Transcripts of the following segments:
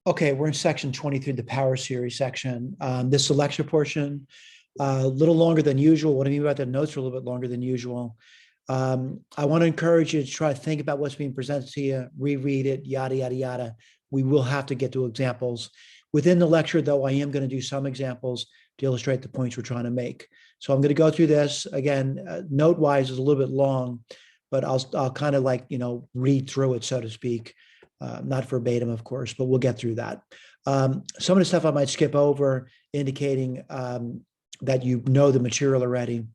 Okay, we're in section 23, the power series section. This is the lecture portion, a little longer than usual. What I mean by the notes are a little bit longer than usual. I want to encourage you to try to think about what's being presented to you, reread it, yada, yada, yada. We will have to get to examples. Within the lecture, though, I am going to do some examples to illustrate the points we're trying to make. So I'm going to go through this. Again, note-wise is a little bit long, but I'll kind of like, read through it, so to speak. Not verbatim, of course, but we'll get through that. Some of the stuff I might skip over, indicating that you know the material already.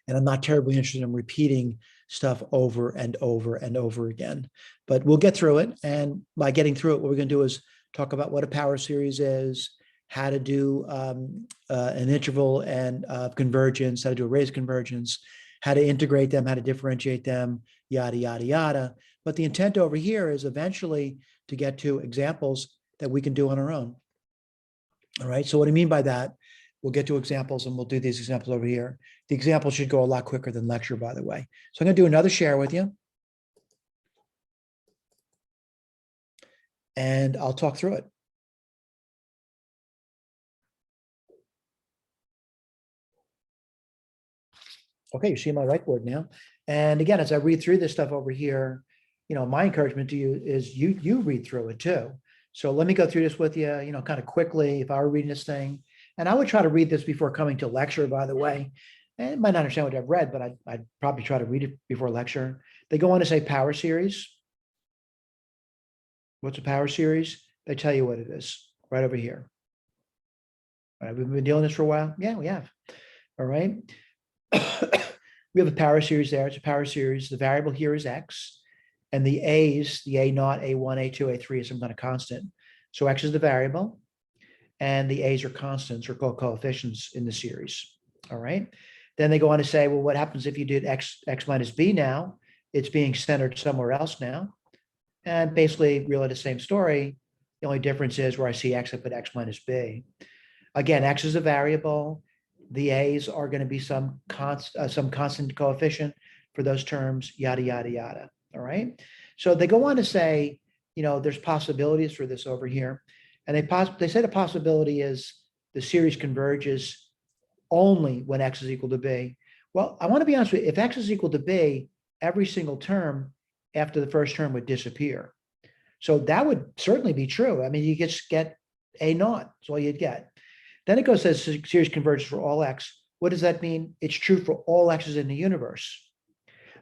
And I'm not terribly interested in repeating stuff over and over and over again. But we'll get through it. And by getting through it, what we're going to do is talk about what a power series is, how to do an interval and convergence, how to do a raised convergence, how to integrate them, how to differentiate them, yada, yada, yada. But the intent over here is eventually to get to examples that we can do on our own. All right. So what I mean by that, we'll get to examples and we'll do these examples over here. The examples should go a lot quicker than lecture, by the way. So I'm going to do another share with you. And I'll talk through it. Okay, you see my whiteboard now. And again, as I read through this stuff over here, my encouragement to you is you read through it too. So let me go through this with you, kind of quickly, if I were reading this thing. And I would try to read this before coming to lecture, by the way. And I might not understand what I've read, but I'd probably try to read it before lecture. They go on to say power series. What's a power series? They tell you what it is right over here. All right, we've been dealing with this for a while. Yeah, we have. All right. We have a power series there. It's a power series. The variable here is x. And the a's, the a naught, a1, a2, a3 is some kind of constant. So x is the variable. And the a's are constants or called coefficients in the series. All right. Then they go on to say, well, what happens if you did x minus b now? It's being centered somewhere else now. And basically, really the same story. The only difference is where I see x, I put x minus b. Again, x is a variable. The a's are going to be some constant coefficient for those terms, yada, yada, yada. All right. So they go on to say, there's possibilities for this over here. And they say the possibility is the series converges only when x is equal to b. Well, I want to be honest with you. If x is equal to b, every single term after the first term would disappear. So that would certainly be true. I mean, you just get a naught. That's all you'd get. Then it goes, says series converges for all x. What does that mean? It's true for all x's in the universe.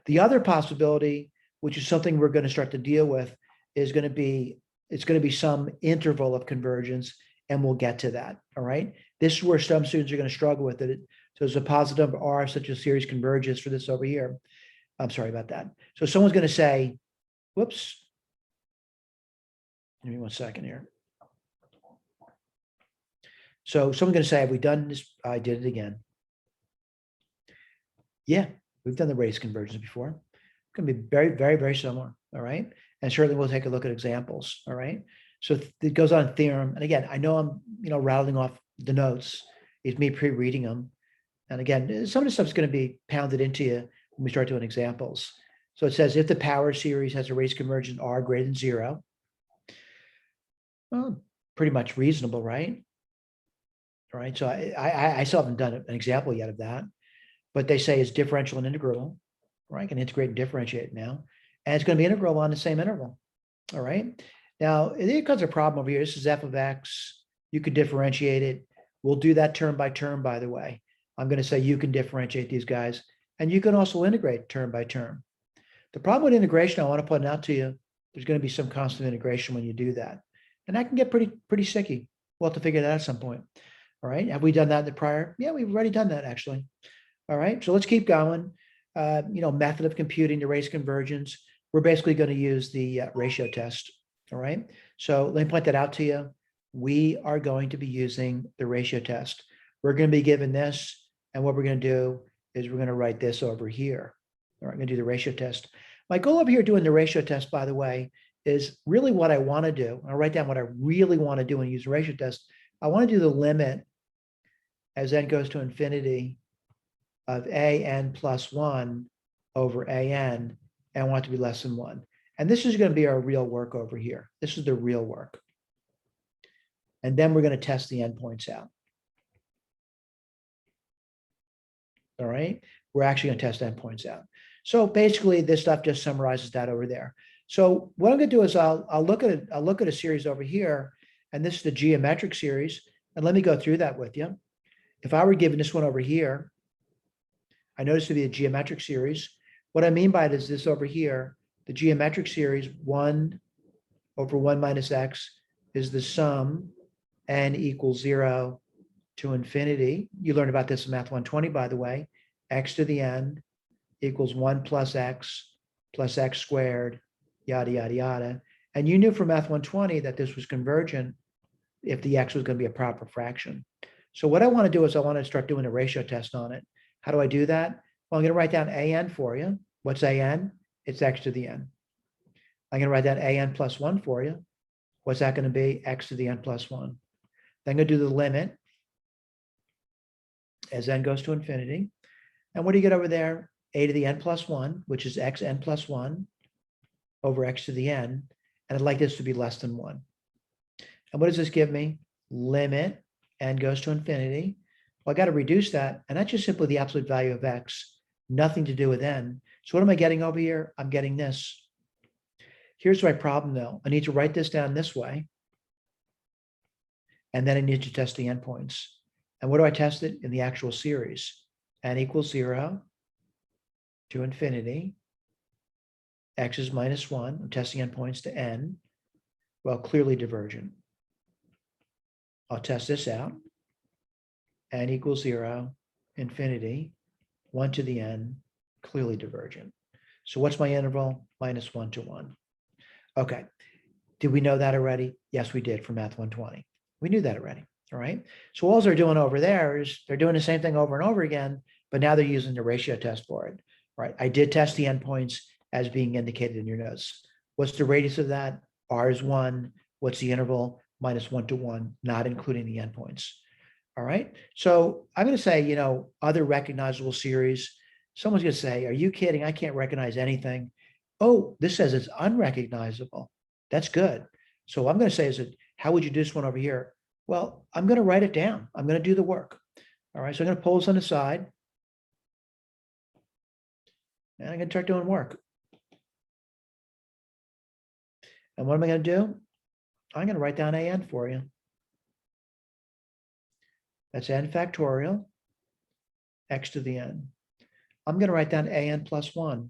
The other possibility, which is something we're going to start to deal with, is going to be, it's going to be some interval of convergence, and we'll get to that. All right. This is where some students are going to struggle with it. So there's a positive number r such a series converges for this over here. I'm sorry about that. So someone's going to say, whoops. Give me 1 second here. So someone's going to say, have we done this? I did it again. Yeah, we've done the raised convergence before. It's going to be very, very, very similar. All right. And certainly we'll take a look at examples. All right. So it goes on theorem. And again, I know I'm, rattling off the notes. It's me pre-reading them. And again, some of the stuff is going to be pounded into you when we start doing examples. So it says, if the power series has a raised convergence r greater than 0, well, pretty much reasonable, right? All right. So I still haven't done an example yet of that, but they say it's differential and integral, right? I can integrate and differentiate now. And it's going to be integral on the same interval. All right. Now, there comes a problem over here. This is f of x. You could differentiate it. We'll do that term by term, by the way. I'm going to say you can differentiate these guys. And you can also integrate term by term. The problem with integration, I want to point out to you, there's going to be some constant integration when you do that. And that can get pretty sticky. We'll have to figure that out at some point. All right. Have we done that in the prior? Yeah, we've already done that, actually. All right. So let's keep going. Method of computing the raised convergence. We're basically going to use the ratio test. All right. So let me point that out to you. We are going to be using the ratio test. We're going to be given this. And what we're going to do is we're going to write this over here. All right, I'm going to do the ratio test. My goal over here doing the ratio test, by the way, is really what I want to do. I'll write down what I really want to do and use the ratio test. I want to do the limit as n goes to infinity of an plus 1 over an, and I want it to be less than 1. And this is going to be our real work over here. This is the real work. And then we're going to test the endpoints out. All right. We're actually going to test endpoints out. So basically this stuff just summarizes that over there. So what I'm going to do is I'll look at a series over here, and this is the geometric series. And let me go through that with you. If I were given this one over here, I know this would be a geometric series. What I mean by it is this over here, the geometric series 1 over 1 minus x is the sum n equals 0 to infinity. You learned about this in Math 120, by the way. X to the n equals 1 plus x squared, yada, yada, yada. And you knew from Math 120 that this was convergent if the x was going to be a proper fraction. So what I want to do is I want to start doing a ratio test on it. How do I do that? Well, I'm going to write down an for you. What's an? It's x to the n. I'm going to write down an plus 1 for you. What's that going to be? X to the n plus 1. Then I'm going to do the limit as n goes to infinity. And what do you get over there? A to the n plus 1, which is x n plus 1 over x to the n. And I'd like this to be less than 1. And what does this give me? Limit n goes to infinity. Well, I got to reduce that. And that's just simply the absolute value of x, nothing to do with n. So what am I getting over here? I'm getting this. Here's my problem though. I need to write this down this way. And then I need to test the endpoints. And what do I test it? In the actual series. N equals 0 to infinity. X is minus 1. I'm testing endpoints to n. Well, clearly divergent. I'll test this out. N equals 0, infinity, 1 to the n, clearly divergent. So what's my interval? Minus 1 to 1. Okay. Did we know that already? Yes, we did from Math 120. We knew that already. All right. So all they're doing over there is they're doing the same thing over and over again, but now they're using the ratio test for it. Right. I did test the endpoints as being indicated in your notes. What's the radius of that? R is 1. What's the interval? Minus 1 to 1, not including the endpoints. All right. So I'm going to say, other recognizable series. Someone's going to say, are you kidding? I can't recognize anything. Oh, this says it's unrecognizable. That's good. So I'm going to say, how would you do this one over here? Well, I'm going to write it down. I'm going to do the work. All right. So I'm going to pull this on the side. And I'm going to start doing work. And what am I going to do? I'm going to write down an for you. That's n factorial, x to the n. I'm going to write down an plus 1.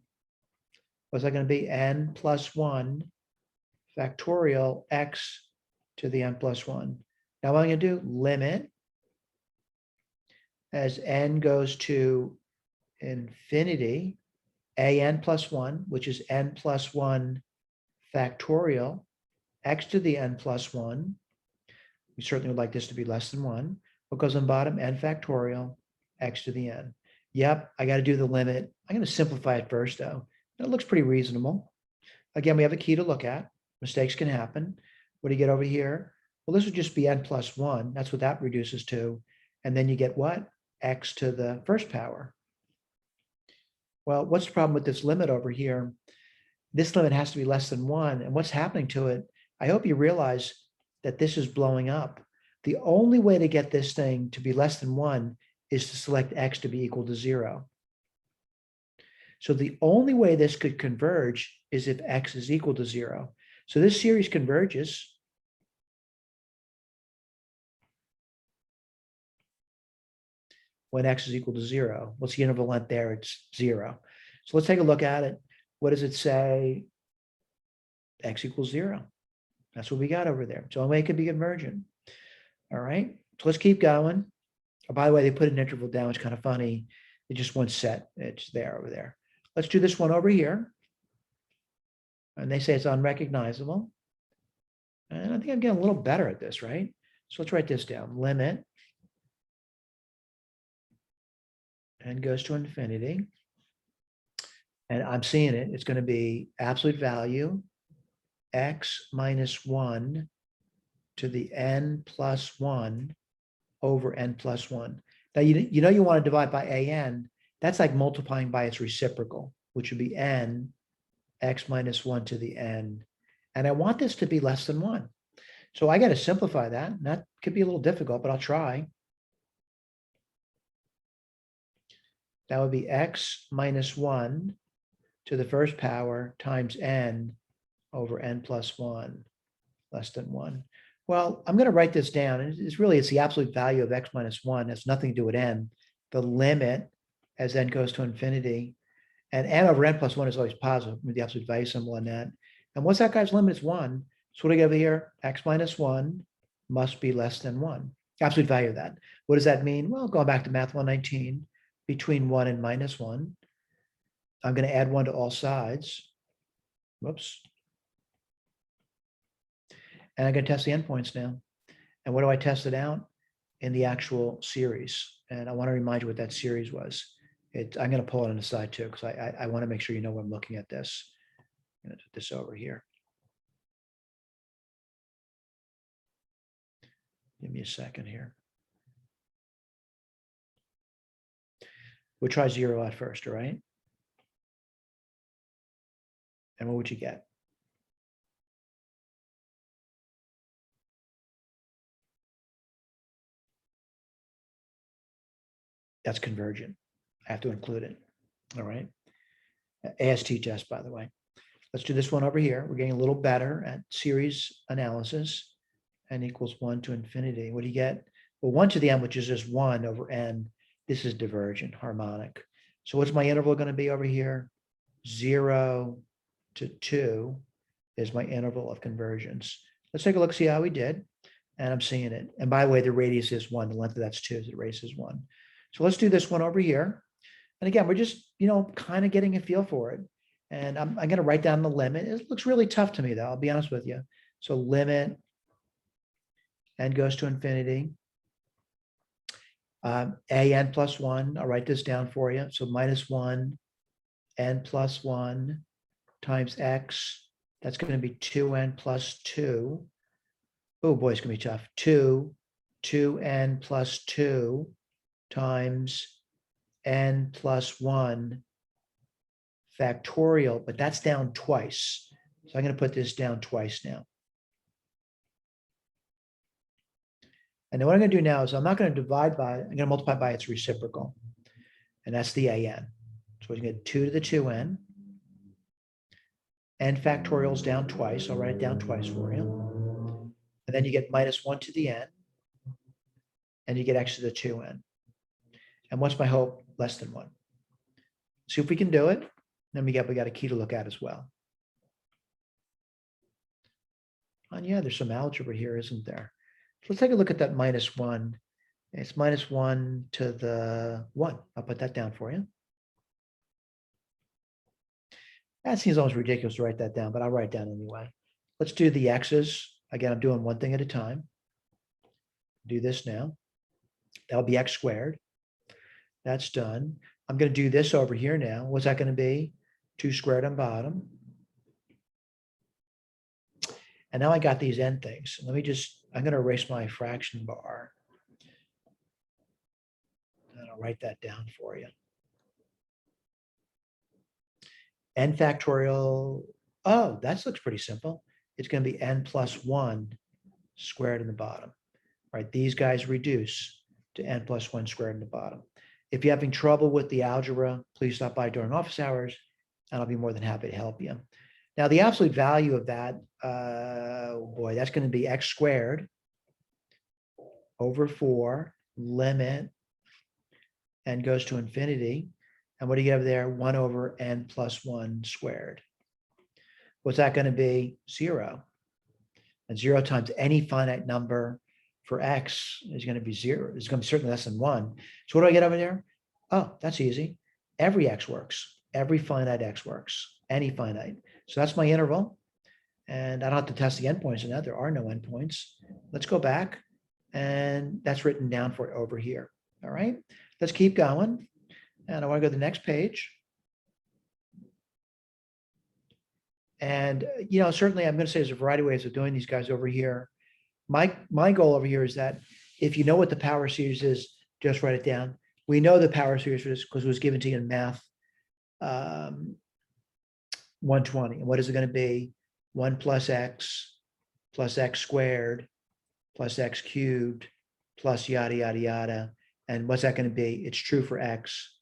What's that going to be? N plus 1 factorial x to the n plus 1. Now what I'm going to do? Limit as n goes to infinity, an plus 1, which is n plus 1 factorial, x to the n plus 1. We certainly would like this to be less than 1. What goes on bottom? N factorial, x to the n. Yep, I got to do the limit. I'm going to simplify it first, though. It looks pretty reasonable. Again, we have a key to look at. Mistakes can happen. What do you get over here? Well, this would just be n plus 1. That's what that reduces to. And then you get what? X to the first power. Well, what's the problem with this limit over here? This limit has to be less than 1. And what's happening to it? I hope you realize that this is blowing up. The only way to get this thing to be less than 1 is to select x to be equal to 0. So the only way this could converge is if x is equal to 0. So this series converges when x is equal to 0. What's the interval length there? It's 0. So let's take a look at it. What does it say? X equals 0. That's what we got over there. So the only way it could be convergent. All right. So let's keep going. Oh, by the way, they put an interval down. It's kind of funny. It's just one set. It's there over there. Let's do this one over here. And they say it's unrecognizable. And I think I'm getting a little better at this, right? So let's write this down. Limit n goes to infinity. And I'm seeing it. It's going to be absolute value x minus 1 to the n plus 1 over n plus 1. Now, you want to divide by an. That's like multiplying by its reciprocal, which would be n, x minus 1 to the n. And I want this to be less than 1. So I got to simplify that. And that could be a little difficult, but I'll try. That would be x minus 1 to the first power times n over n plus 1 less than 1. Well, I'm going to write this down. And it's the absolute value of x minus 1. It has nothing to do with n. The limit as n goes to infinity. And n over n plus 1 is always positive with the absolute value symbol on that. And what's that guy's limit? It's 1. So what do I get over here? X minus 1 must be less than 1. Absolute value of that. What does that mean? Well, going back to math 119, between 1 and minus 1, I'm going to add 1 to all sides. Whoops. And I'm going to test the endpoints now. And what do I test it out? In the actual series. And I want to remind you what that series was. I'm going to pull it on the side too, because I want to make sure you know when I'm looking at this. I'm going to put this over here. Give me a second here. We'll try 0 out first, all right? And what would you get? That's convergent. I have to include it. All right. AST test, by the way. Let's do this one over here. We're getting a little better at series analysis. N equals 1 to infinity. What do you get? Well, 1 to the n, which is just 1 over n. This is divergent, harmonic. So what's my interval going to be over here? 0 to 2 is my interval of convergence. Let's take a look, see how we did. And I'm seeing it. And by the way, the radius is 1. The length of that's 2. So the radius is 1. So let's do this one over here. And again, we're just, kind of getting a feel for it. And I'm going to write down the limit. It looks really tough to me, though. I'll be honest with you. So limit n goes to infinity. An plus 1. I'll write this down for you. So minus 1, n plus 1 times x. That's going to be 2n plus 2. Oh, boy, it's going to be tough. 2n plus 2 times n plus 1 factorial, but that's down twice. So I'm going to put this down twice now. And then what I'm going to do now is I'm not going to divide by it. I'm going to multiply by its reciprocal. And that's the an. So we can get 2 to the 2n. N factorial is down twice. I'll write it down twice for you. And then you get minus 1 to the n. And you get x to the 2n. And what's my hope? Less than 1. See if we can do it. Then we got a key to look at as well. And yeah, there's some algebra here, isn't there? So let's take a look at that minus 1. It's minus 1 to the 1. I'll put that down for you. That seems almost ridiculous to write that down, but I'll write it down anyway. Let's do the x's. Again, I'm doing one thing at a time. Do this now. That'll be x squared. That's done. I'm going to do this over here now. What's that going to be? 2 squared on bottom. And now I got these n things. I'm going to erase my fraction bar. And I'll write that down for you. N factorial. Oh, that looks pretty simple. It's going to be n plus 1 squared in the bottom. Right? These guys reduce to n plus 1 squared in the bottom. If you're having trouble with the algebra, please stop by during office hours, and I'll be more than happy to help you. Now, the absolute value of that, that's going to be x squared over 4, limit, n goes to infinity. And what do you get over there? 1 over n plus 1 squared. What's that going to be? 0. And 0 times any finite number for x is going to be 0. It's going to be certainly less than 1. So what do I get over there? Oh, that's easy. Every x works. Every finite x works. Any finite. So that's my interval. And I don't have to test the endpoints in that. There are no endpoints. Let's go back. And that's written down for it over here. All right. Let's keep going. And I want to go to the next page. And, certainly I'm going to say there's a variety of ways of doing these guys over here. My goal over here is that if you know what the power series is, just write it down. We know the power series because it was given to you in math 120. And what is it going to be? 1 plus x plus x squared plus x cubed plus yada, yada, yada. And what's that going to be? It's true for x,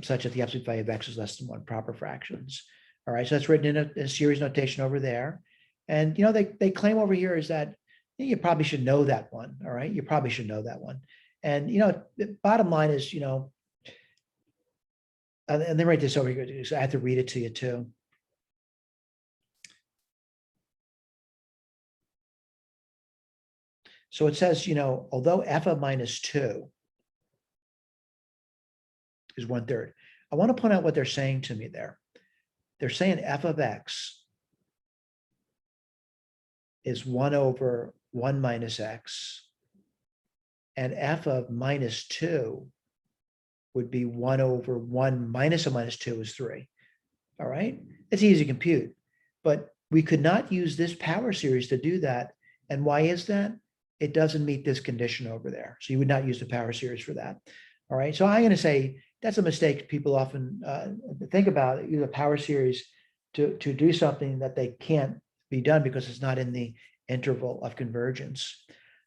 such that the absolute value of x is less than 1, proper fractions. All right, so that's written in a series notation over there. And, they claim over here is that you probably should know that one. All right, you probably should know that one. And, the bottom line is, and then write this over here. So I have to read it to you too. So it says, although f of minus 2 is 1/3, I want to point out what they're saying to me there. They're saying f of x is 1 over 1 minus x, and f of minus 2 would be 1 over 1 minus a minus 2 is 3. All right, it's easy to compute, but we could not use this power series to do that. And why is that? It doesn't meet this condition over there. So you would not use the power series for that. All right, so I'm going to say that's a mistake people often think about, use a power series to do something that they can't be done because it's not in the interval of convergence.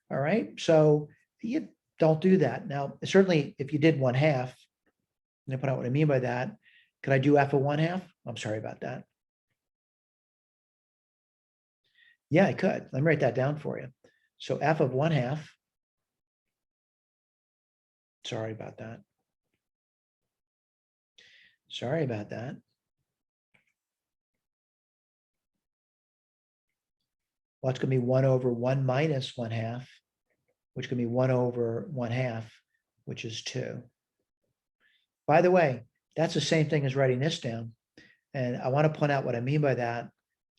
All right, so you don't do that. Now, certainly if you did 1/2, I'm going to put out what I mean by that. Could I do f of 1/2? I'm sorry about that. Yeah, I could. Let me write that down for you. So f of 1/2. Sorry about that. Sorry about that. Well, it's going to be 1 over 1 minus 1/2, which can be 1 over 1/2, which is 2. By the way, that's the same thing as writing this down. And I want to point out what I mean by that.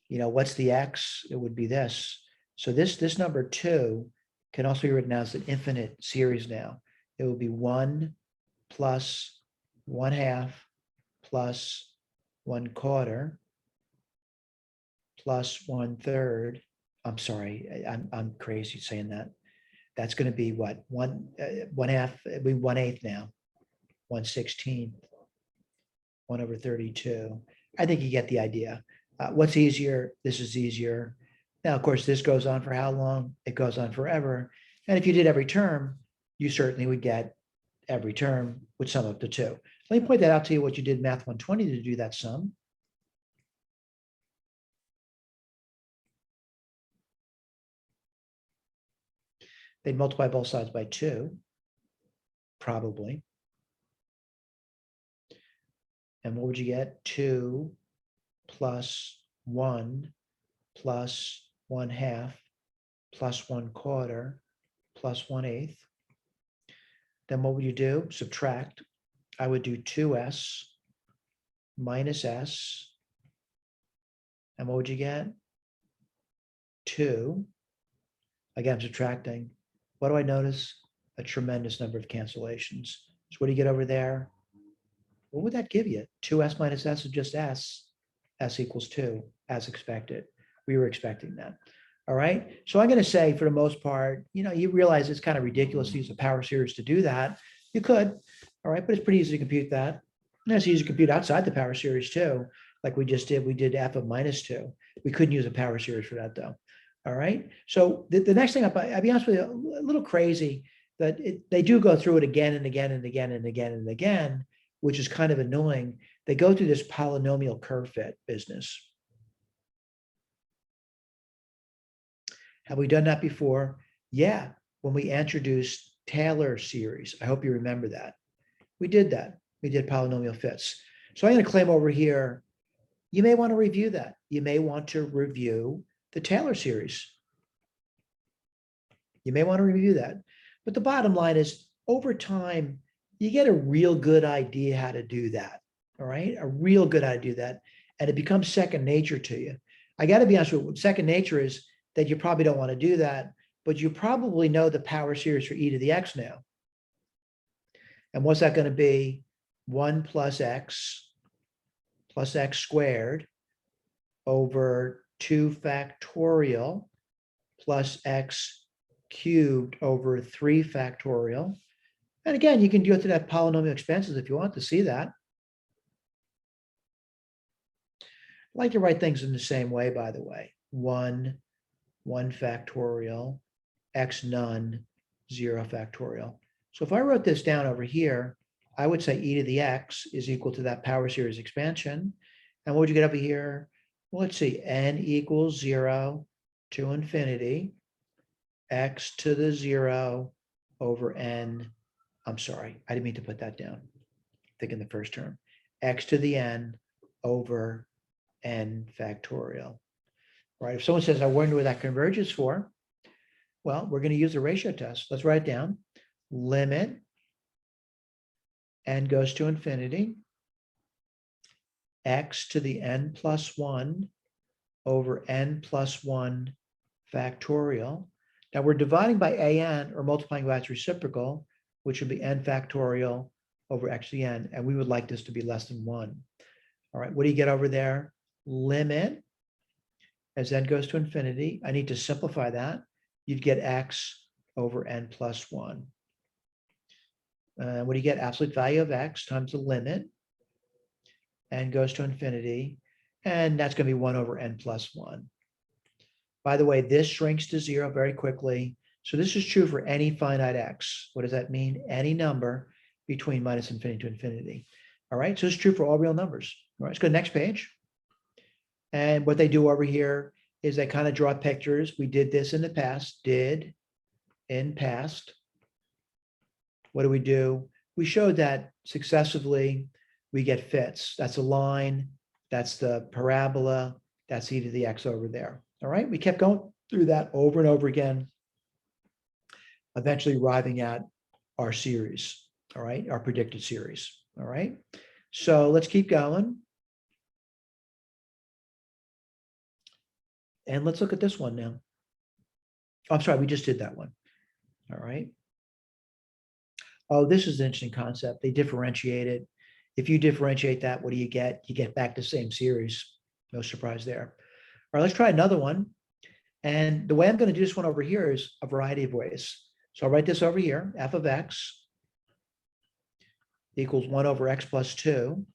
What's the x? It would be this. So this number 2 can also be written as an infinite series now. It will be 1 plus 1/2 plus 1/4 plus 1/3. I'm sorry, I'm crazy saying that. That's going to be what? 1/2, it'll be 1/8 now. 1/16, 1 over 32. I think you get the idea. What's easier? This is easier. Now, of course, this goes on for how long? It goes on forever. And if you did every term, you certainly would get every term would sum up to 2. Let me point that out to you, what you did math 120 to do that sum. They'd multiply both sides by 2, probably. And what would you get? 2 plus 1 plus 1/2 plus 1/4 plus 1/8. Then what would you do? Subtract. I would do 2s minus s. And what would you get? 2. Again, I'm subtracting. What do I notice? A tremendous number of cancellations. So what do you get over there? What would that give you? 2s minus s is just s. S equals 2, as expected. We were expecting that. All right. So I'm going to say, for the most part, you realize it's kind of ridiculous to use a power series to do that. You could. All right. But it's pretty easy to compute that. And it's easy to compute outside the power series too. Like we just did. We did f of minus 2. We couldn't use a power series for that though. All right. So the next thing, I'll be honest with you, a little crazy that they do go through it again and again and again and again and again, which is kind of annoying. They go through this polynomial curve fit business. Have we done that before? Yeah, when we introduced Taylor series. I hope you remember that. We did that. We did polynomial fits. So I'm going to claim over here, you may want to review that. You may want to review the Taylor series. You may want to review that. But the bottom line is, over time, you get a real good idea how to do that. All right, a real good idea to do that. And it becomes second nature to you. I got to be honest with you, second nature is that you probably don't want to do that, but you probably know the power series for e to the x now. And what's that going to be? 1 plus x squared over 2 factorial plus x cubed over 3 factorial. And again, you can go through that polynomial expenses if you want to see that. I like to write things in the same way, by the way. 1 1 factorial, x none, 0 factorial. So if I wrote this down over here, I would say e to the x is equal to that power series expansion. And what would you get over here? Well, let's see, n equals 0 to infinity, x to the 0 over n. I'm sorry, I didn't mean to put that down. Think in the first term, x to the n over n factorial. Right? If someone says, I wonder what that converges for, well, we're going to use the ratio test. Let's write it down. Limit n goes to infinity, x to the n plus 1 over n plus 1 factorial. Now we're dividing by an or multiplying by its reciprocal, which would be n factorial over x to the n, and we would like this to be less than 1. All right, what do you get over there? Limit as n goes to infinity. I need to simplify that. You'd get x over n plus 1. What do you get? Absolute value of x times the limit. N goes to infinity, and that's going to be 1 over n plus 1. By the way, this shrinks to 0 very quickly. So this is true for any finite x. What does that mean? Any number between minus infinity to infinity. All right, so it's true for all real numbers. All right, let's go to the next page. And what they do over here is they kind of draw pictures. We did this in the past, in past. What do? We showed that successively we get fits. That's a line, that's the parabola, that's e to the x over there. All right, we kept going through that over and over again, eventually arriving at our series, all right, our predicted series, all right? So let's keep going. And let's look at this one now. Oh, I'm sorry, we just did that one, all right? Oh, this is an interesting concept. They differentiate it. If you differentiate that, what do you get? You get back the same series. No surprise there. All right, let's try another one. And the way I'm going to do this one over here is a variety of ways. So I'll write this over here, f of x equals 1 over x plus 2.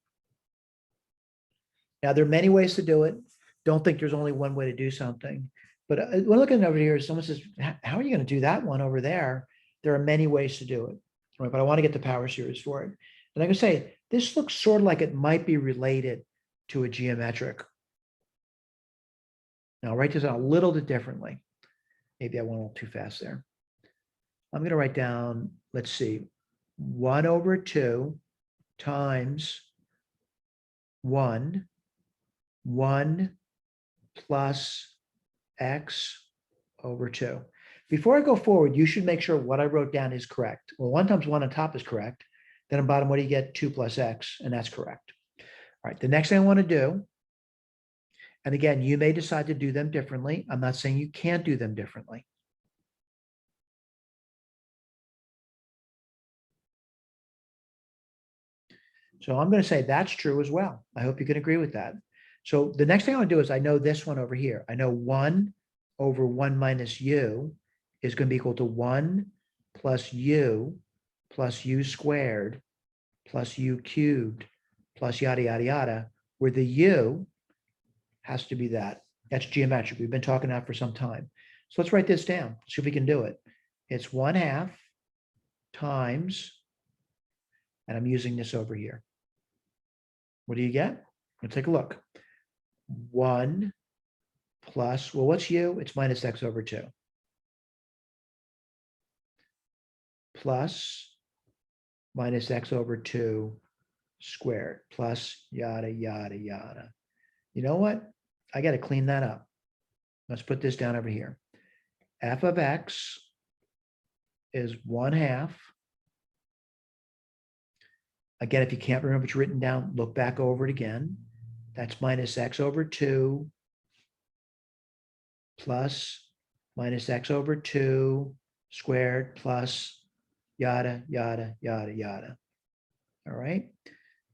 Now, there are many ways to do it. Don't think there's only one way to do something. But when looking over here, someone says, how are you going to do that one over there? There are many ways to do it. Right, but I want to get the power series for it. And I can say, this looks sort of like it might be related to a geometric. Now I'll write this out a little bit differently. Maybe I went a little too fast there. I'm going to write down, let's see, 1 over 2 times 1 plus x over 2. Before I go forward, you should make sure what I wrote down is correct. Well, 1 times 1 on top is correct. Then on bottom, what do you get? 2 plus x, and that's correct. All right, the next thing I want to do, and again, you may decide to do them differently. I'm not saying you can't do them differently. So I'm going to say that's true as well. I hope you can agree with that. So the next thing I want to do is I know this one over here. I know 1 over 1 minus u is going to be equal to 1 plus u squared plus u cubed plus yada, yada, yada, where the u has to be that. That's geometric. We've been talking about for some time. So let's write this down. See if we can do it. It's 1/2 times, and I'm using this over here. What do you get? Let's take a look. 1 plus, well, what's u? It's minus x over 2. Plus minus x over 2 squared plus yada, yada, yada. You know what? I got to clean that up. Let's put this down over here. F of x is 1/2. Again, if you can't remember what's written down, look back over it again. That's minus x over 2 plus minus x over 2 squared plus yada, yada, yada, yada. All right.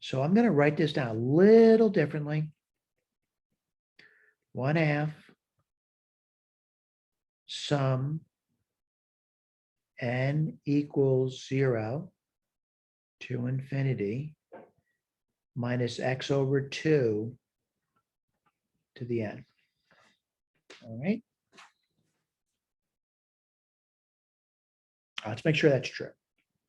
So I'm going to write this down a little differently. 1/2 sum n equals 0 to infinity minus x over 2 to the n. All right. Let's make sure that's true.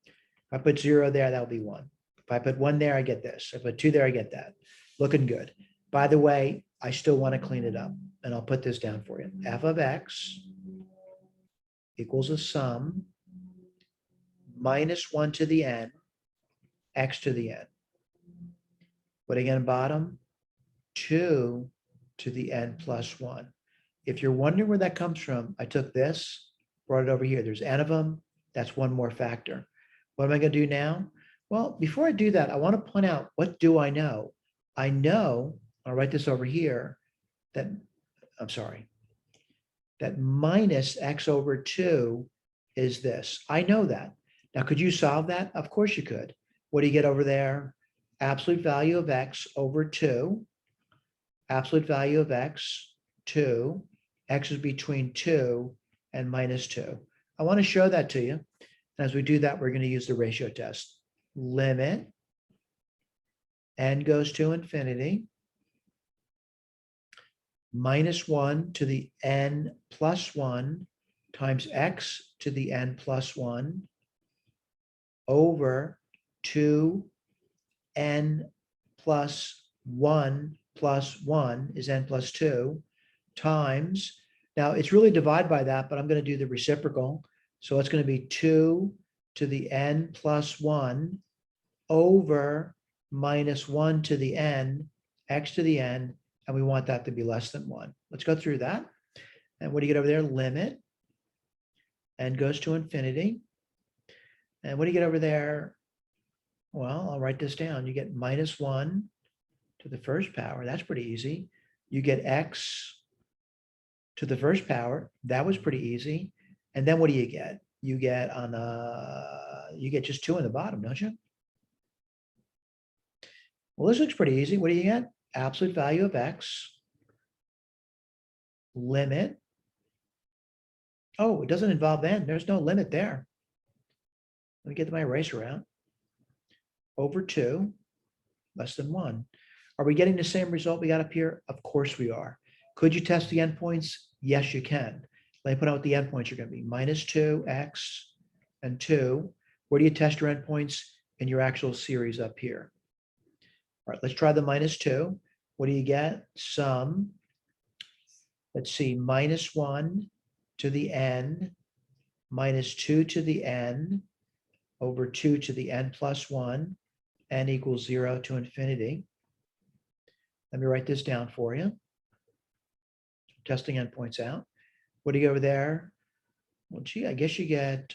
If I put 0 there, that'll be 1. If I put 1 there, I get this. If I put 2 there, I get that. Looking good. By the way, I still want to clean it up, and I'll put this down for you. F of x equals a sum minus 1 to the n, x to the n. What again, bottom? 2 to the n plus 1. If you're wondering where that comes from, I took this, brought it over here. There's n of them. That's one more factor. What am I going to do now? Well, before I do that, I want to point out, what do I know? I know, I'll write this over here, that, I'm sorry, that minus x over 2 is this. I know that. Now, could you solve that? Of course you could. What do you get over there? Absolute value of x over 2. Absolute value of x, 2. X is between 2 and minus 2. I want to show that to you. And as we do that, we're going to use the ratio test. Limit n goes to infinity, minus 1 to the n plus 1 times x to the n plus 1 over 2 n plus 1 is n plus 2 times, now it's really divided by that, but I'm going to do the reciprocal. So it's going to be 2 to the n plus 1 over minus 1 to the n, x to the n, and we want that to be less than 1. Let's go through that. And what do you get over there? Limit n goes to infinity. And what do you get over there? Well, I'll write this down. You get minus 1 to the first power. That's pretty easy. You get x to the first power. That was pretty easy. And then what do you get? You get you get just 2 on the bottom, don't you? Well, this looks pretty easy. What do you get? Absolute value of x, limit. Oh, it doesn't involve n. There's no limit there. Let me get my eraser out. Over 2, less than 1. Are we getting the same result we got up here? Of course we are. Could you test the endpoints? Yes, you can. Let me put out what the endpoints are going to be. Minus 2x and 2. Where do you test your endpoints? In your actual series up here. All right, let's try the minus 2. What do you get? Sum. Let's see, minus 1 to the n, minus 2 to the n, over 2 to the n plus 1, n equals 0 to infinity. Let me write this down for you. Testing endpoints out. What do you get over there? Well, gee, I guess you get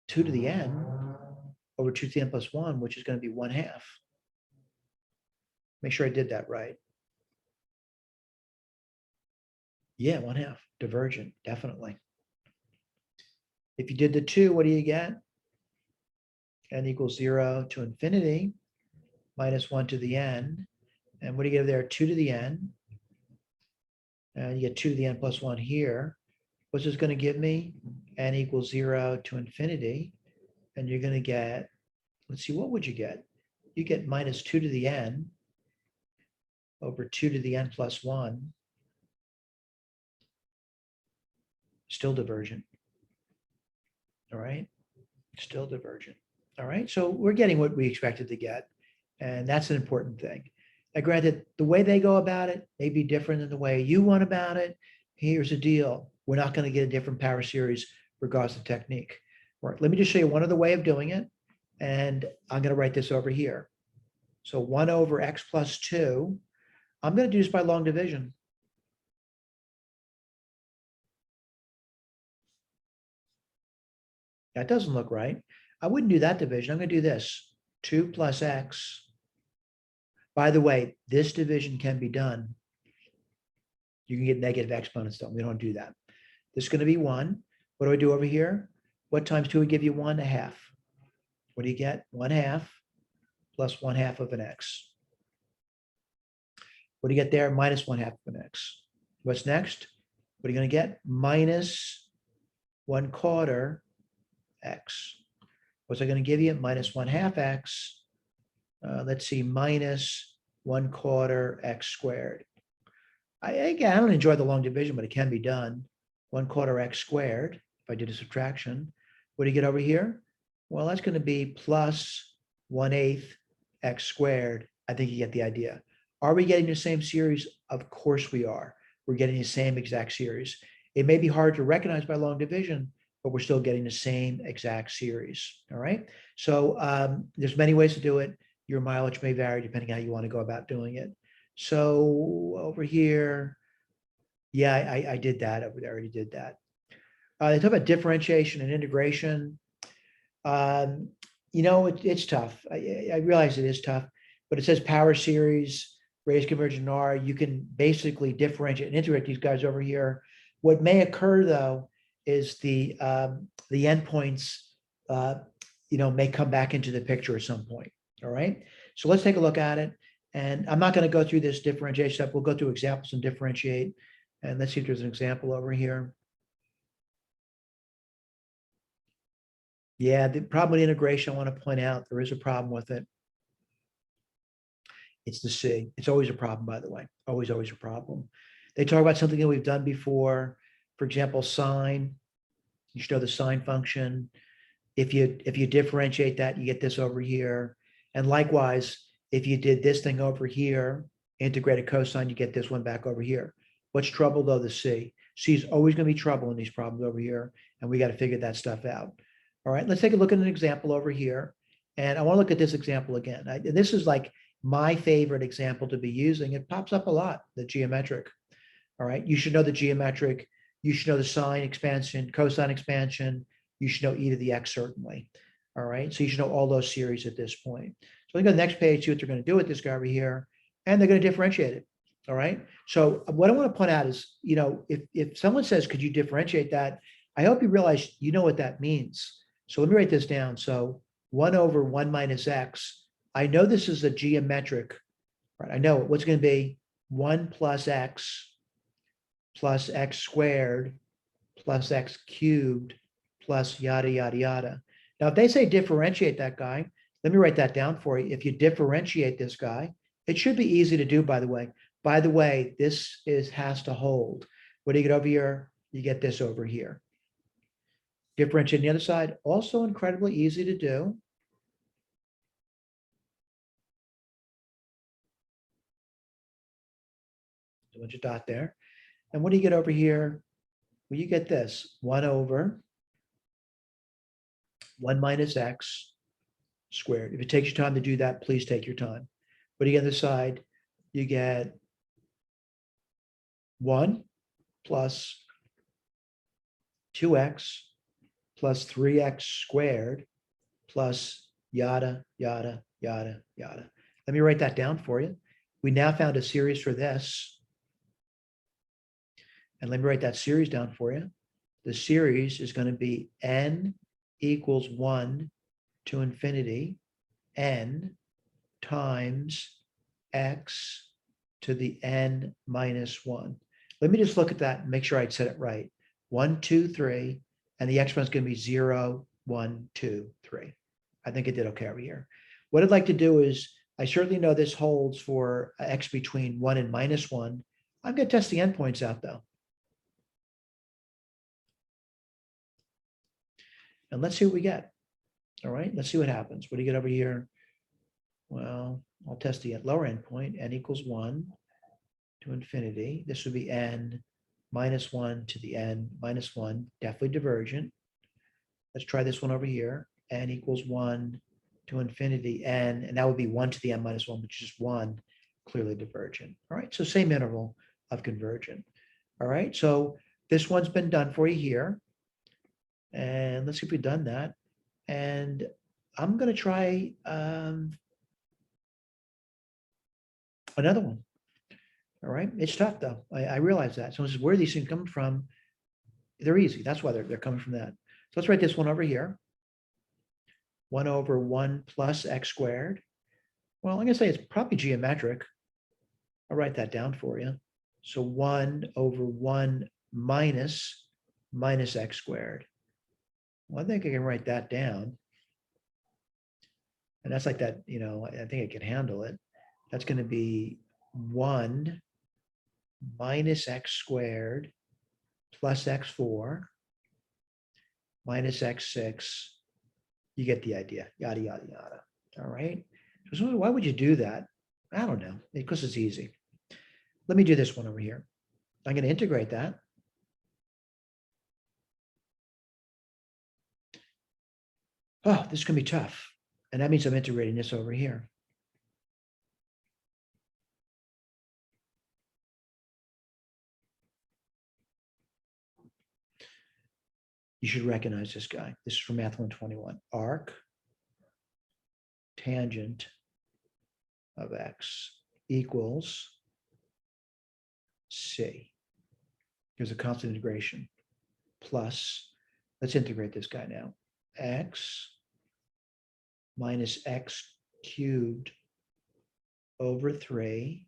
2 to the n over 2 to the n plus 1, which is going to be 1/2. Make sure I did that right. Yeah, 1/2. Divergent, definitely. If you did the 2, what do you get? N equals 0 to infinity, minus 1 to the n. And what do you get there? 2 to the n. And you get 2 to the n plus 1 here. What's this going to give me? N equals 0 to infinity. And you're going to get, let's see, what would you get? You get minus 2 to the n over 2 to the n plus 1. Still divergent. All right. Still divergent. All right. So we're getting what we expected to get. And that's an important thing. Now, granted, the way they go about it may be different than the way you want about it. Here's the deal. We're not going to get a different power series regardless of technique. All right. Let me just show you one other way of doing it. And I'm going to write this over here. So 1 over x plus 2. I'm going to do this by long division. That doesn't look right. I wouldn't do that division. I'm going to do this. 2 plus x. By the way, this division can be done. You can get negative exponents though. We don't do that. This is going to be 1. What do I do over here? What times 2 would give you 1/2? What do you get? 1/2 plus 1/2 of an x. What do you get there? Minus 1/2 of an x. What's next? What are you going to get? Minus 1/4 x. What's that going to give you? Minus 1/2 x. Let's see, minus 1/4 x squared. Again, I don't enjoy the long division, but it can be done. 1/4 x squared. if I did a subtraction, what do you get over here? Well, that's going to be plus 1/8 x squared. I think you get the idea. Are we getting the same series? Of course we are. We're getting the same exact series. It may be hard to recognize by long division, but we're still getting the same exact series. All right. So there's many ways to do it. Your mileage may vary depending how you want to go about doing it. So over here, yeah, I did that. I already did that. They talk about differentiation and integration. Um, it's tough. I realize it is tough, but it says power series, radius convergent R. You can basically differentiate and integrate these guys over here. What may occur though is the endpoints, may come back into the picture at some point. All right. So let's take a look at it. And I'm not going to go through this differentiation stuff. We'll go through examples and differentiate. And let's see if there's an example over here. Yeah, the problem with integration, I want to point out, there is a problem with it. It's the C. It's always a problem, by the way. Always a problem. They talk about something that we've done before. For example, sine. You should know the sine function. If you differentiate that, you get this over here. And likewise, if you did this thing over here, integrated cosine, you get this one back over here. What's trouble though? The C. C is always going to be trouble in these problems over here. And we got to figure that stuff out. All right, let's take a look at an example over here. And I want to look at this example again. And this is like my favorite example to be using. It pops up a lot, the geometric. All right, you should know the geometric. You should know the sine expansion, cosine expansion. You should know e to the x, certainly. All right, so you should know all those series at this point. So we go to the next page, see what they're going to do with this guy over here. And they're going to differentiate it. All right, so what I want to point out is, if someone says, could you differentiate that? I hope you realize you know what that means. So let me write this down. So 1/1 minus x. I know this is a geometric, right? I know what's going to be 1 plus x squared plus x cubed plus yada, yada, yada. Now, if they say differentiate that guy, let me write that down for you. If you differentiate this guy, it should be easy to do, by the way. By the way, this has to hold. What do you get over here? You get this over here. Differentiate on the other side, also incredibly easy to do. So bunch of dot there. And what do you get over here? Well, you get this, 1/1 minus x squared. If it takes you time to do that, please take your time. What do you get on the side? You get 1 plus 2x plus 3x squared plus yada, yada, yada, yada. Let me write that down for you. We now found a series for this. And let me write that series down for you. The series is going to be n equals 1 to infinity, n times x to the n minus 1. Let me just look at that and make sure I said it right. 1, 2, 3, and the exponent is going to be 0, 1, 2, 3. I think I did okay over here. What I'd like to do is, I certainly know this holds for x between 1 and minus 1. I'm going to test the endpoints out though. And let's see what we get. All right, let's see what happens. What do you get over here? Well, I'll test the lower endpoint, n equals 1 to infinity. This would be n minus 1 to the n minus 1, definitely divergent. Let's try this one over here. N equals 1 to infinity, n, and that would be 1 to the n minus 1, which is 1, clearly divergent. All right, so same interval of convergent. All right, so this one's been done for you here. And let's see if we've done that. And I'm going to try another one. All right. It's tough, though. I realize that. So this is where these things come from. They're easy. That's why they're coming from that. So let's write this one over here. 1/1 plus x squared. Well, I'm going to say it's probably geometric. I'll write that down for you. So 1/1 minus x squared. Well, I think I can write that down. And that's like that, I think I can handle it. That's going to be 1 minus x squared plus x4. minus x6. You get the idea, yada, yada, yada. All right. So why would you do that? I don't know, because it's easy. Let me do this one over here. I'm going to integrate that. Oh, this is going to be tough. And that means I'm integrating this over here. You should recognize this guy. This is from Math121. Arc tangent of x equals c. Here's a constant integration plus, let's integrate this guy now. X minus x cubed over 3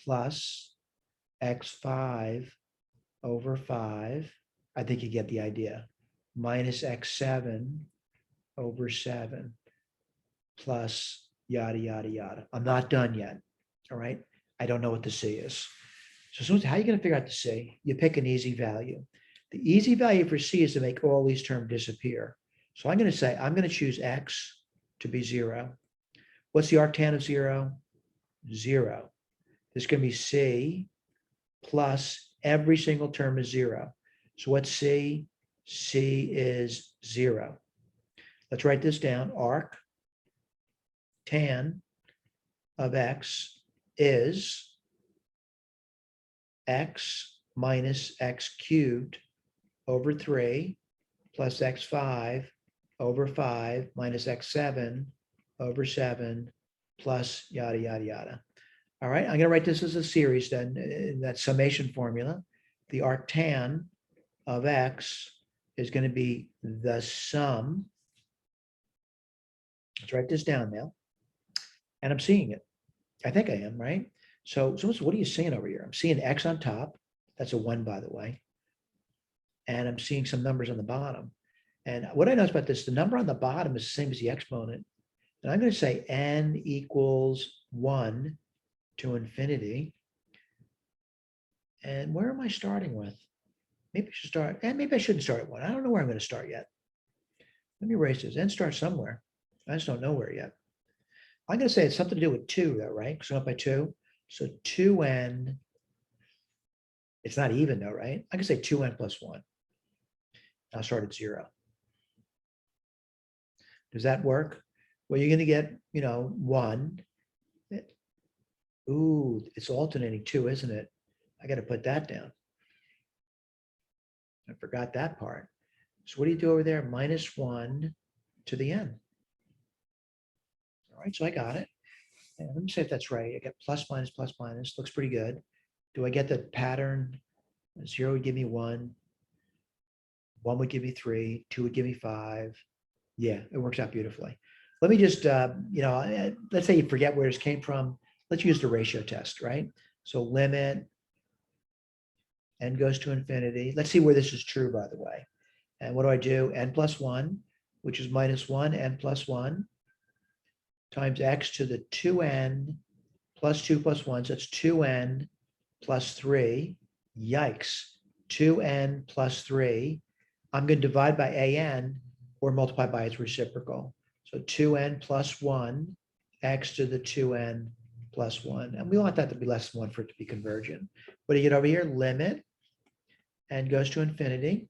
plus x5 over 5. I think you get the idea. Minus x7 over 7 plus yada, yada, yada. I'm not done yet. All right. I don't know what the c is. So how are you going to figure out the c? You pick an easy value. The easy value for c is to make all these terms disappear. So I'm going to say, I'm going to choose x to be 0. What's the arctan of 0? 0. There's going to be c plus every single term is 0. So what's c? C is 0. Let's write this down. Arc tan of x is x minus x cubed over 3 plus x5 over 5 minus x7 over 7 plus yada, yada, yada. All right, I'm going to write this as a series then in that summation formula. The arctan of x is going to be the sum. Let's write this down now. And I'm seeing it. I think I am, right? So what are you seeing over here? I'm seeing x on top. That's a 1, by the way. And I'm seeing some numbers on the bottom. And what I notice about this, the number on the bottom is the same as the exponent. And I'm going to say n equals 1 to infinity. And where am I starting with? Maybe I should start, and maybe I shouldn't start at 1. I don't know where I'm going to start yet. Let me erase this. N starts somewhere. I just don't know where yet. I'm going to say it's something to do with 2, though, right? Because I'm up by 2. So 2n, it's not even, though, right? I can say 2n plus 1. I'll start at 0. Does that work? Well, you're going to get, 1. Ooh, it's alternating 2, isn't it? I got to put that down. I forgot that part. So what do you do over there? Minus 1 to the n. All right, so I got it. And let me see if that's right. I get plus, minus. Looks pretty good. Do I get the pattern? 0 would give me 1. 1 would give me 3. 2 would give me 5. Yeah, it works out beautifully. Let me just, let's say you forget where this came from. Let's use the ratio test, right? So limit n goes to infinity. Let's see where this is true, by the way. And what do? N plus 1, which is minus 1, n plus 1, times x to the 2n plus 2 plus 1. So it's 2n plus 3. Yikes. 2n plus 3. I'm going to divide by an or multiply by its reciprocal. So 2n plus 1, x to the 2n plus 1. And we want that to be less than 1 for it to be convergent. What do you get over here? Limit n goes to infinity.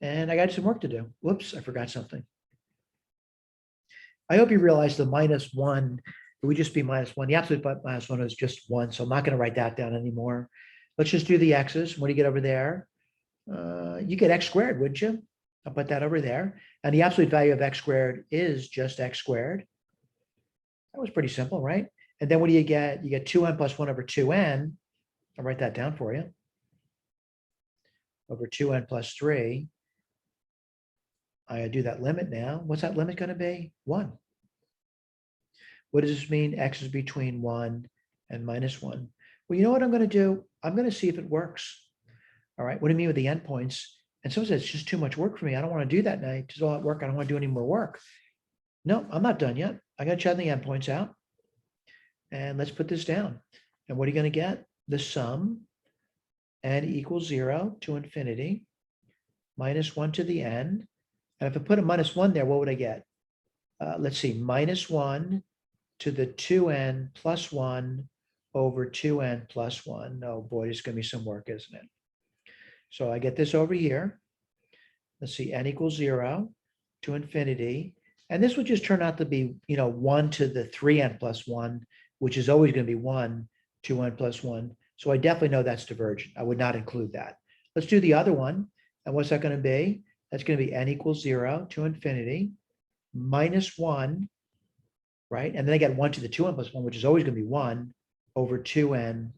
And I got some work to do. Whoops, I forgot something. I hope you realize the minus 1, it would just be minus 1. The absolute minus 1 is just 1, so I'm not going to write that down anymore. Let's just do the x's. What do you get over there? You get x squared, wouldn't you? I'll put that over there. And the absolute value of x squared is just x squared. That was pretty simple, right? And then what do you get? You get 2n plus 1 over 2n. I'll write that down for you. Over 2n plus 3. I do that limit now. What's that limit going to be? 1. What does this mean? X is between 1 and minus 1. Well, you know what I'm going to do? I'm going to see if it works. All right. What do you mean with the endpoints? And someone says it's just too much work for me. I don't want to do that now. It's all that work. I don't want to do any more work. No, I'm not done yet. I got to check the endpoints out. And let's put this down. And what are you going to get? The sum n equals 0 to infinity minus 1 to the n. And if I put a minus 1 there, what would I get? Let's see, minus 1 to the 2n plus 1 over 2n plus 1. Oh boy, it's going to be some work, isn't it? So I get this over here. Let's see, n equals 0 to infinity. And this would just turn out to be, 1 to the 3n plus 1, which is always going to be 1 to n plus 1. So I definitely know that's divergent. I would not include that. Let's do the other one. And what's that going to be? That's going to be n equals 0 to infinity minus 1, right? And then I get 1 to the 2n plus 1, which is always going to be 1 over 2n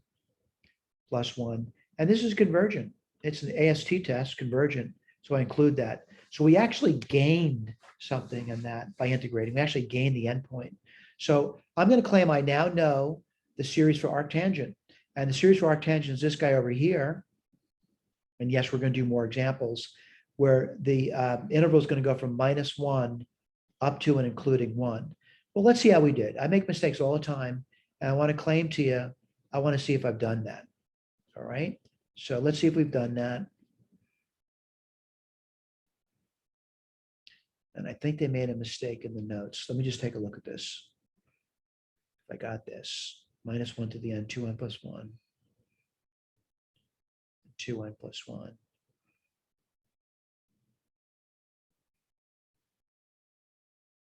plus 1. And this is convergent. It's an AST test, convergent. So I include that. So we actually gained something in that by integrating. We actually gained the endpoint. So I'm going to claim I now know the series for arctangent. And the series for arctangent is this guy over here. And yes, we're going to do more examples where the interval is going to go from minus 1 up to and including 1. Well, let's see how we did. I make mistakes all the time. And I want to claim to you, I want to see if I've done that. All right. So let's see if we've done that. And I think they made a mistake in the notes. Let me just take a look at this. If I got this, minus 1 to the n, 2n plus 1, 2n plus 1.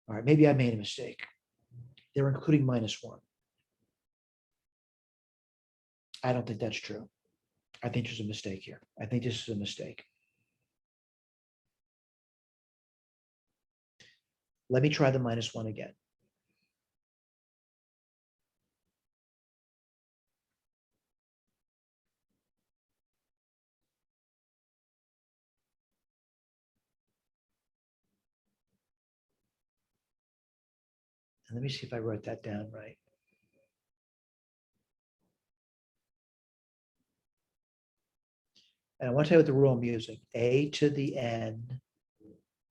All right, maybe I made a mistake. They're including minus 1. I don't think that's true. I think there's a mistake here. I think this is a mistake. Let me try the minus 1 again. And let me see if I wrote that down right. And I want to tell you what the rule I'm using. A to the n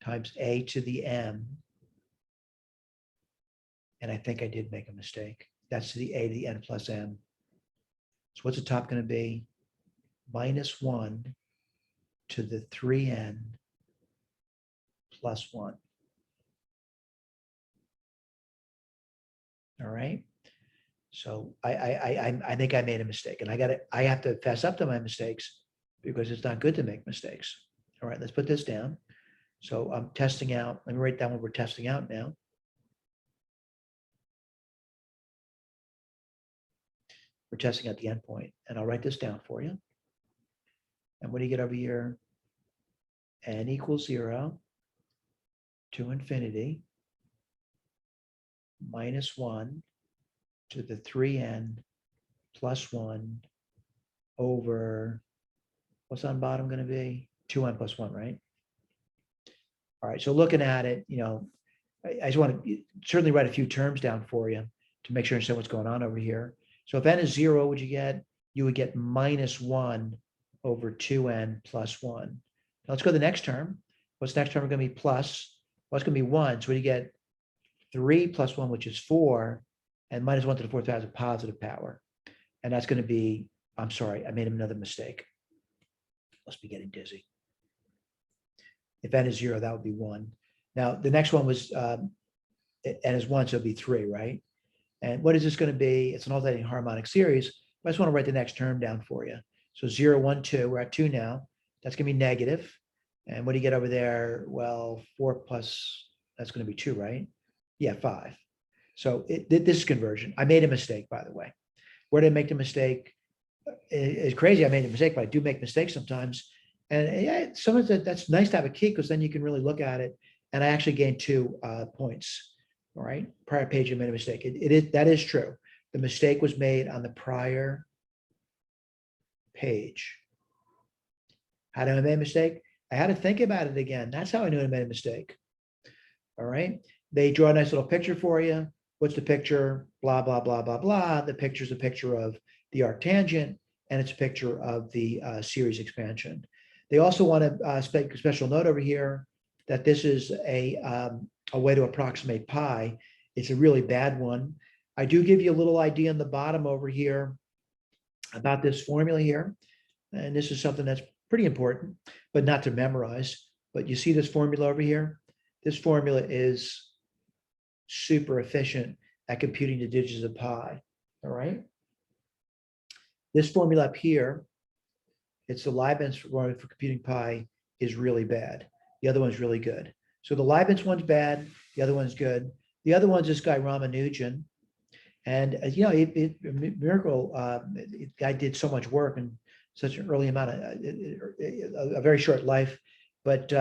times a to the m. And I think I did make a mistake. That's the a to the n plus m. So what's the top going to be? Minus 1 to the 3n plus 1. All right. So I think I made a mistake, and I have to fess up to my mistakes because it's not good to make mistakes. All right, let's put this down. So I'm testing out. Let me write down what we're testing out now. We're testing out the endpoint, and I'll write this down for you. And what do you get over here? N equals 0 to infinity minus 1 to the 3n plus 1 over, what's on bottom going to be? 2n plus 1, right? All right, so looking at it, I just want to certainly write a few terms down for you to make sure you understand what's going on over here. So if n is 0, what would you get? You would get minus 1 over 2n plus 1. Now let's go to the next term. What's the next term going to be plus? Well, it's going to be 1. So what do you get? 3 plus 1, which is 4, and minus 1 to the 4th power is a positive power. And that's going to be, I'm sorry, I made another mistake. Must be getting dizzy. If n is 0, that would be 1. Now, the next one was n is 1, so it'd be 3, right? And what is this going to be? It's an alternating harmonic series. I just want to write the next term down for you. So 0, 1, 2, we're at 2 now. That's going to be negative. And what do you get over there? Well, 4 plus, that's going to be 2, right? Yeah, 5. So this is conversion. I made a mistake, by the way. Where did I make the mistake? It's crazy I made a mistake, but I do make mistakes sometimes. And yeah, sometimes that's nice to have a key because then you can really look at it. And I actually gained 2 points. All right. Prior page, I made a mistake. That is true. The mistake was made on the prior page. How did I make a mistake? I had to think about it again. That's how I knew I made a mistake. All right. They draw a nice little picture for you. What's the picture? Blah, blah, blah, blah, blah. The picture is a picture of the arctangent, and it's a picture of the series expansion. They also want to make a special note over here that this is a way to approximate pi. It's a really bad one. I do give you a little idea in the bottom over here about this formula here. And this is something that's pretty important, but not to memorize. But you see this formula over here? This formula is super efficient at computing the digits of pi, all right? This formula up here, it's the Leibniz formula for computing pi, is really bad. The other one's really good. So the Leibniz one's bad, the other one's good. The other one's this guy Ramanujan. And miracle, the guy did so much work in such an early amount of a very short life, but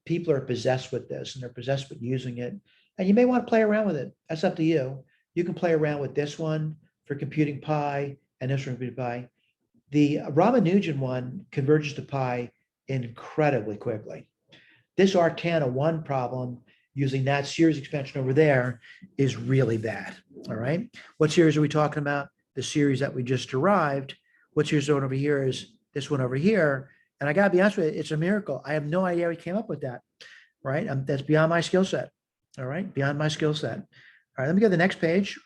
people are possessed with this and they're possessed with using it. And you may want to play around with it. That's up to you. You can play around with this one for computing pi and this for computing pi. The Ramanujan one converges to pi incredibly quickly. This arcana 1 problem using that series expansion over there is really bad. All right. What series are we talking about? The series that we just derived. What series zone over here is this one over here. And I got to be honest with you, it's a miracle. I have no idea how we came up with that. Right. That's beyond my skill set. All right. Beyond my skill set. All right. Let me go to the next page.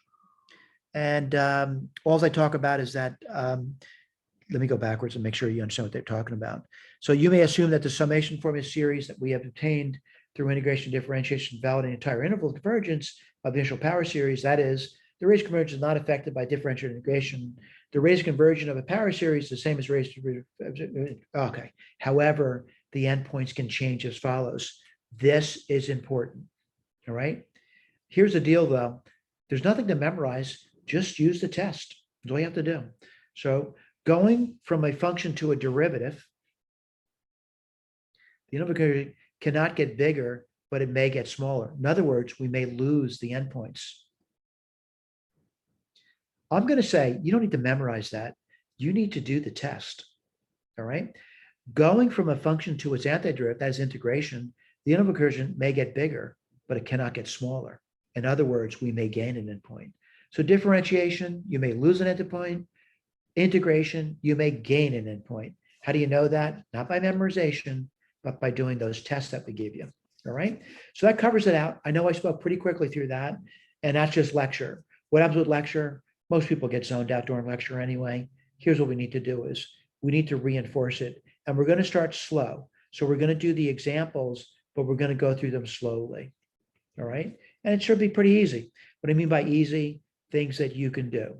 And all I talk about is that, let me go backwards and make sure you understand what they're talking about. So you may assume that the summation formula series that we have obtained through integration, differentiation, validating entire interval convergence of the initial power series, that is, the rate of convergence is not affected by differential integration. The rate of conversion of a power series is the same as rate of, okay. However, the endpoints can change as follows. This is important, all right? Here's the deal though. There's nothing to memorize, just use the test. That's all you have to do. So going from a function to a derivative, the interval cannot get bigger, but it may get smaller. In other words, we may lose the endpoints. I'm going to say you don't need to memorize that. You need to do the test. All right. Going from a function to its antiderivative, that is integration, the interval recursion may get bigger, but it cannot get smaller. In other words, we may gain an endpoint. So differentiation, you may lose an endpoint. Integration, you may gain an endpoint. How do you know that? Not by memorization, but by doing those tests that we give you. All right. So that covers it out. I know I spoke pretty quickly through that, and that's just lecture. What happens with lecture? Most people get zoned out during lecture anyway. Here's what we need to do is we need to reinforce it, and we're going to start slow. So we're going to do the examples, but we're going to go through them slowly. All right. And it should be pretty easy. What I mean by easy, things that you can do.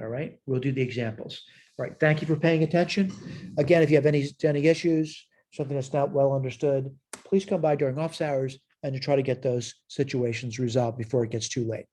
All right. We'll do the examples. All right. Thank you for paying attention. Again, if you have any issues, something that's not well understood, please come by during office hours and to try to get those situations resolved before it gets too late.